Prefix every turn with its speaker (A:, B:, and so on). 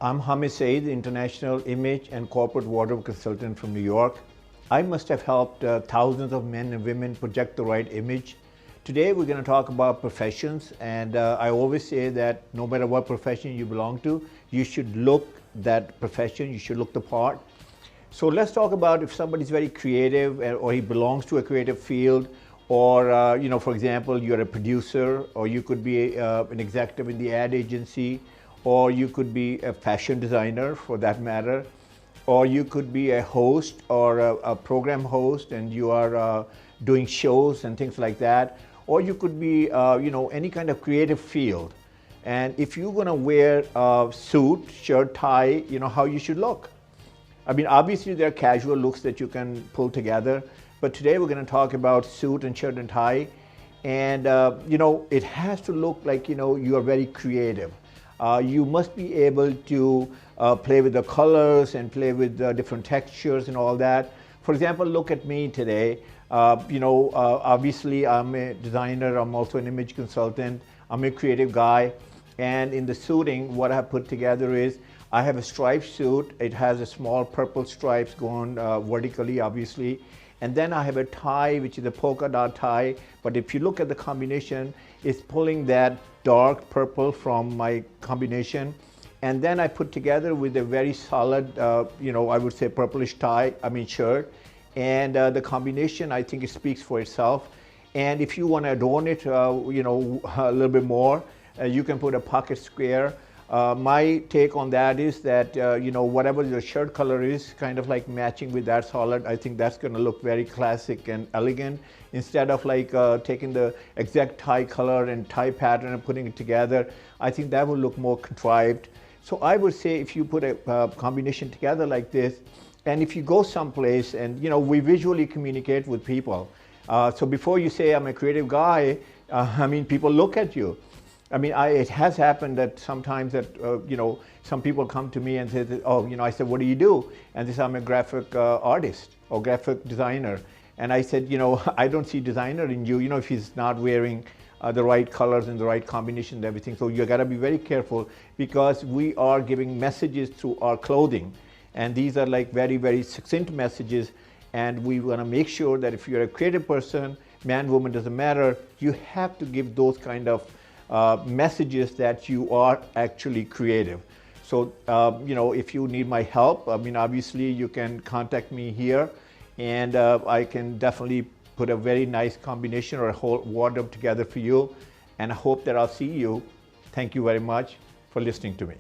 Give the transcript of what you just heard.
A: I'm Hamid Saeed, International Image and Corporate Wardrobe Consultant from New York. I must have helped thousands of men and women project the right image. Today we're going to talk about professions, and I always say that no matter what profession you belong to, you should look that profession, you should look the part. So let's talk about if somebody's very creative or he belongs to a creative field, or for example, you're a producer, or you could be an executive in the ad agency, or you could be a fashion designer for that matter, or you could be a host or a program host and you are doing shows and things like that, or you could be any kind of creative field. And if you're going to wear a suit, shirt, tie, how you should look. I mean, obviously there are casual looks that you can pull together, but today we're going to talk about suit and shirt and tie. And it has to look like you are very creative. You must be able to play with the colors and play with different textures and all that. For example, look at me today. Obviously I'm a designer, I'm also an image consultant, I'm a creative guy. And in the suiting, what I have put together is I have a striped suit. It has a small purple stripes going vertically, obviously. And then I have a tie, which is a polka dot tie. But if you look at the combination, it's pulling that dark purple from my combination. And then I put together with a very solid, I would say purplish shirt. And the combination, I think it speaks for itself. And if you want to adorn it, a little bit more, you can put a pocket square. My take on that is that, whatever your shirt color is, kind of like matching with that solid, I think that's going to look very classic and elegant. Instead of like taking the exact tie color and tie pattern and putting it together, I think that will look more contrived. So I would say if you put a combination together like this, and if you go someplace and, we visually communicate with people. So before you say I'm a creative guy, people look at you. It has happened that sometimes that, some people come to me and say, that, I said, what do you do? And they say, I'm a graphic artist or graphic designer. And I said, I don't see designer in you, if he's not wearing the right colors and the right combination and everything. So you gotta be very careful because we are giving messages through our clothing. And these are like very, very succinct messages. And we wanna make sure that if you're a creative person, man, woman, doesn't matter, you have to give those kind of messages that you are actually creative. So, if you need my help, obviously you can contact me here and I can definitely put a very nice combination or a whole wardrobe together for you. And I hope that I'll see you. Thank you very much for listening to me.